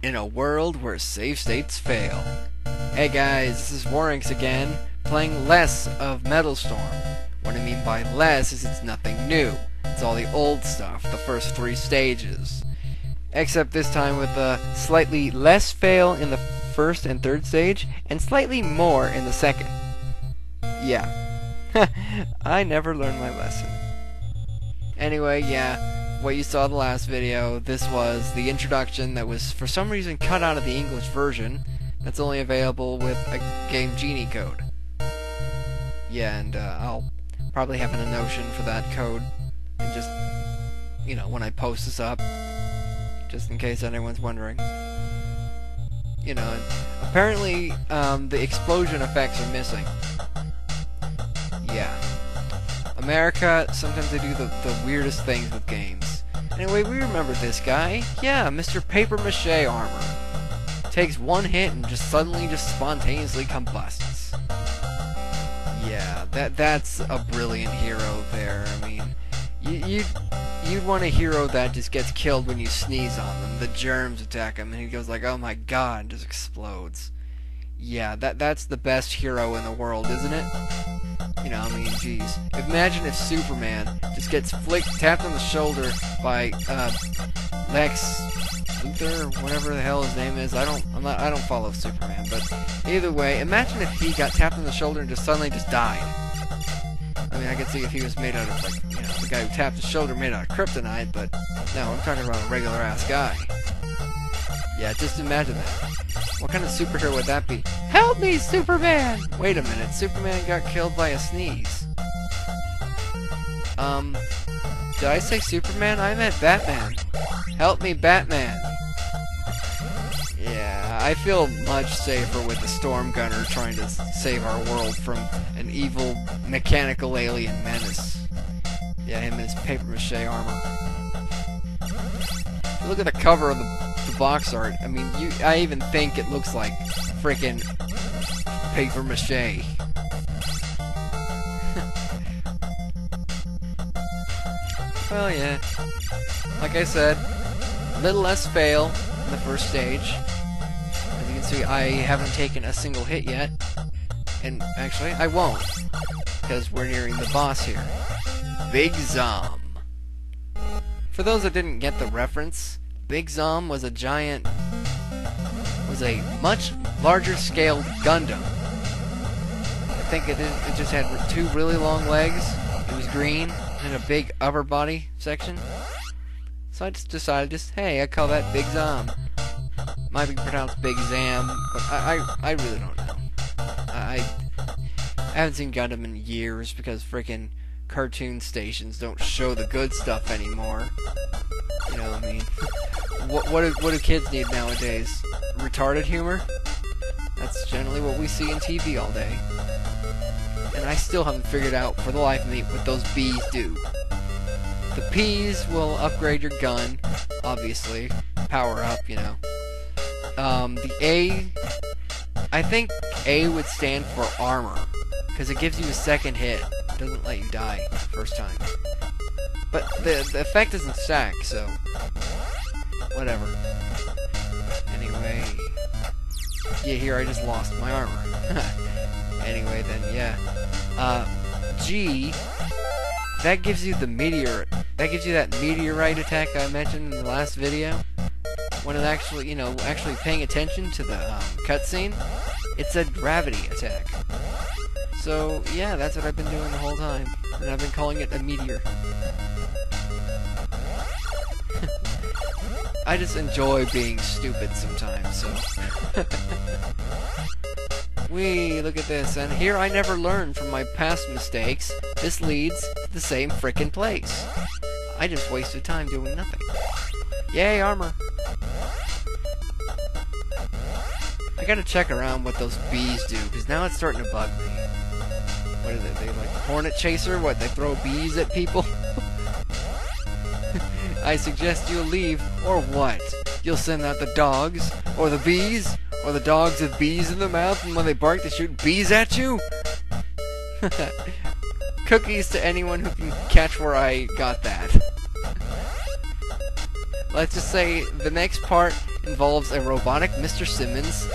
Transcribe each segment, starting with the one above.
in a world where save states fail. Hey guys, this is Worenx again, playing less of Metal Storm. What I mean by less is it's nothing new. It's all the old stuff, the first 3 stages. Except this time with a slightly less fail in the first and third stage, and slightly more in the second. Yeah. I never learned my lesson. Anyway, yeah, what you saw in the last video, this was the introduction that was for some reason cut out of the English version. That's only available with a game Genie code. Yeah, and I'll probably have a notion for that code, and just, you know, when I post this up, just in case anyone's wondering. You know, and apparently the explosion effects are missing. Yeah. America, sometimes they do the weirdest things with games. Anyway, we remember this guy. Yeah, Mr. Paper Mache Armor. Takes one hit and just suddenly spontaneously combusts. Yeah, that's a brilliant hero there. I mean, you'd want a hero that just gets killed when you sneeze on them. The germs attack him and he goes like, oh my god, and just explodes. Yeah, that's the best hero in the world, isn't it? You know, I mean, geez. Imagine if Superman just gets tapped on the shoulder by Lex Luthor, or whatever the hell his name is. I don't follow Superman, but either way, imagine if he got tapped on the shoulder and just suddenly died. I mean, I could see if he was made out of, like, you know, the guy who tapped his shoulder made out of kryptonite, but no, I'm talking about a regular ass guy. Yeah, just imagine that. What kind of superhero would that be? Help me, Superman! Wait a minute, Superman got killed by a sneeze. Did I say Superman? I meant Batman. Help me, Batman! Yeah, I feel much safer with the Storm Gunner trying to save our world from an evil mechanical alien menace. Yeah, him and his paper mache armor. Look at the cover of the box art. I mean, I even think it looks like frickin' paper mache. Well, yeah. Like I said, a little less fail in the first stage. As you can see, I haven't taken a single hit yet. And actually, I won't. Because we're nearing the boss here. Big Zom. For those that didn't get the reference, Big Zom was a much larger scaled Gundam. I think it just had 2 really long legs, it was green, and a big upper body section. So I just decided, hey, I call that Big Zom. Might be pronounced Big Zam, but I really don't know. I haven't seen Gundam in years because frickin' cartoon stations don't show the good stuff anymore. You know what I mean? What do kids need nowadays? Retarded humor? That's generally what we see in TV all day. And I still haven't figured out for the life of me what those B's do. The P's will upgrade your gun, obviously. Power up, you know. The A, I think A would stand for armor, because it gives you a second hit. It doesn't let you die the first time. But the effect doesn't stack, so whatever. Anyway, yeah, here I just lost my armor. Anyway, then yeah. G, that gives you the meteor. That gives you that meteorite attack I mentioned in the last video. When it actually, you know, paying attention to the cutscene, it's a gravity attack. So yeah, that's what I've been doing the whole time, and I've been calling it a meteor. I just enjoy being stupid sometimes, so... Whee, look at this, and here I never learned from my past mistakes. This leads to the same frickin' place. I just wasted time doing nothing. Yay, armor! I gotta check around what those bees do, because now it's starting to bug me. What are they like the Hornet Chaser? What, they throw bees at people? I suggest you leave, or what? You'll send out the dogs, or the bees, or the dogs with bees in their mouth, and when they bark they shoot bees at you? Cookies to anyone who can catch where I got that. let's just say the next part involves a robotic Mr. Simmons.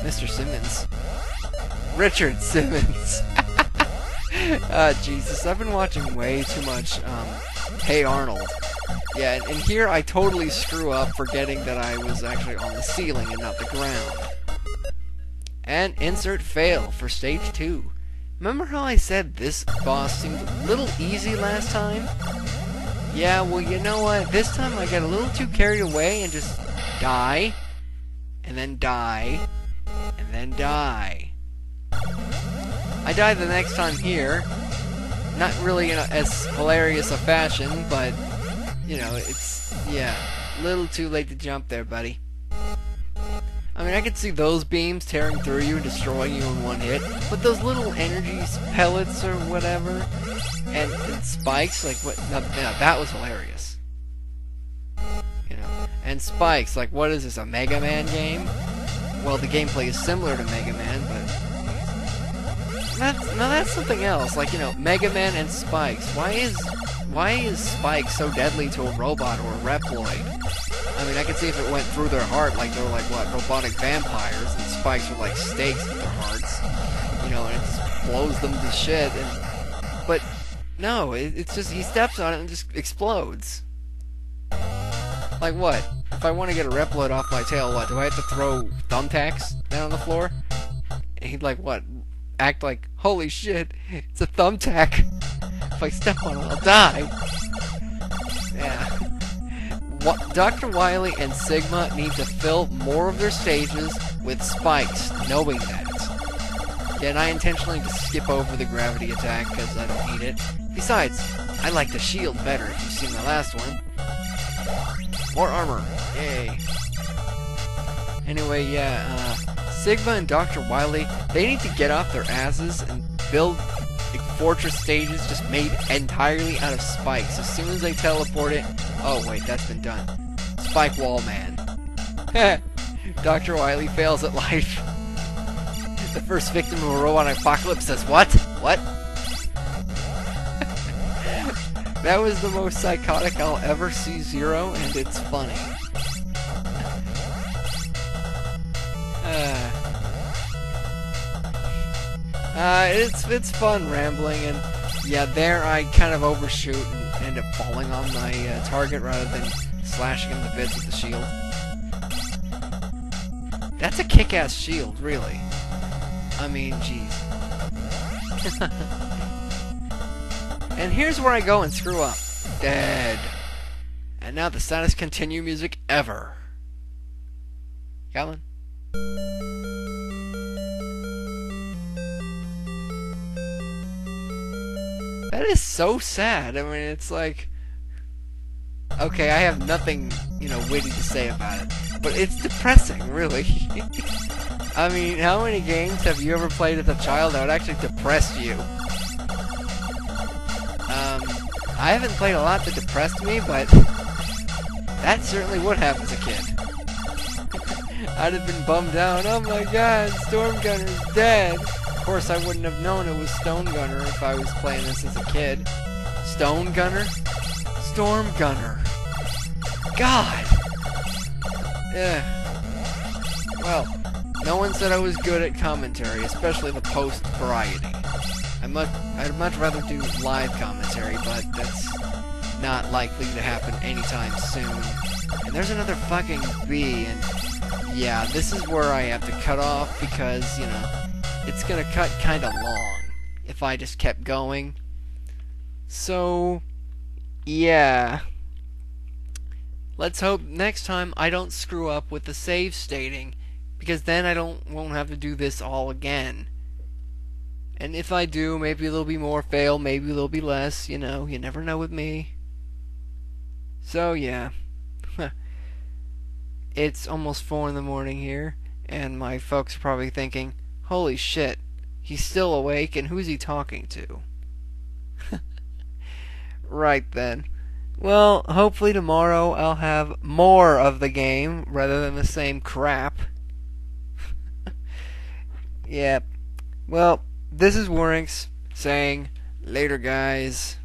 Mr. Simmons. Richard Simmons. Jesus, I've been watching way too much, Hey Arnold. Yeah, and here I totally screw up forgetting that I was actually on the ceiling and not the ground. And insert fail for stage 2. Remember how I said this boss seemed a little easy last time? Yeah, well, you know what? This time I got a little too carried away and just die, and then die, and then die. I died the next time here. Not really in as hilarious a fashion, but, you know, it's, yeah, a little too late to jump there, buddy. I mean, I could see those beams tearing through you and destroying you in one hit, but those little energy pellets or whatever, and spikes, like, what, no, that was hilarious. You know, and spikes, like, what is this, a Mega Man game? Well, the gameplay is similar to Mega Man, but that's something else. Like, you know, Mega Man and spikes. Why is Spike so deadly to a robot or a Reploid? I mean, I could see if it went through their heart, like they were like, what, robotic vampires, and spikes were like stakes in their hearts, you know, and it just blows them to shit, but no, it's just, he steps on it and just explodes. Like what? If I want to get a Reploid off my tail, what, do I have to throw thumbtacks down on the floor? And he'd like, what, act like, holy shit, it's a thumbtack. If I step on it, I'll die. Yeah. Dr. Wily and Sigma need to fill more of their stages with spikes, knowing that. Yeah, and I intentionally just skip over the gravity attack because I don't need it. Besides, I like the shield better if you've seen the last one. More armor, yay. Anyway, yeah, Sigma and Dr. Wily, they need to get off their asses and build fortress stages just made entirely out of spikes. As soon as they teleport it... Oh, wait, that's been done. Spike Wall Man. Dr. Wily fails at life. The first victim of a robot apocalypse says, what? What? That was the most psychotic I'll ever see Zero, and it's funny. It's fun rambling, and yeah, there I kind of overshoot and end up falling on my target rather than slashing him to bits with the shield. That's a kick-ass shield, really. I mean, jeez. And here's where I go and screw up. Dead. And now the saddest continue music ever. Calvin? That is so sad. I mean, it's like... Okay, I have nothing, you know, witty to say about it. But it's depressing, really. I mean, how many games have you ever played as a child that would actually depress you? I haven't played a lot that depressed me, but... that certainly would have as a kid. I'd have been bummed out. Oh my god, Storm Gunner's dead! Of course, I wouldn't have known it was Stone Gunner if I was playing this as a kid. Stone Gunner? Storm Gunner. God! Yeah. Well, no one said I was good at commentary, especially the post-variety. I'd much rather do live commentary, but that's not likely to happen anytime soon. And there's another fucking bee, and yeah, this is where I have to cut off because, you know, it's gonna cut kinda long if I just kept going. So, yeah. Let's hope next time I don't screw up with the save stating, because then I won't have to do this all again. And if I do, maybe there'll be more fail, maybe there'll be less, you know, you never know with me. So, yeah. It's almost 4 in the morning here, and my folks are probably thinking, holy shit, he's still awake, and who's he talking to? Right then. Well, hopefully tomorrow I'll have more of the game, rather than the same crap. Yep. Well, this is Worenx saying, later guys.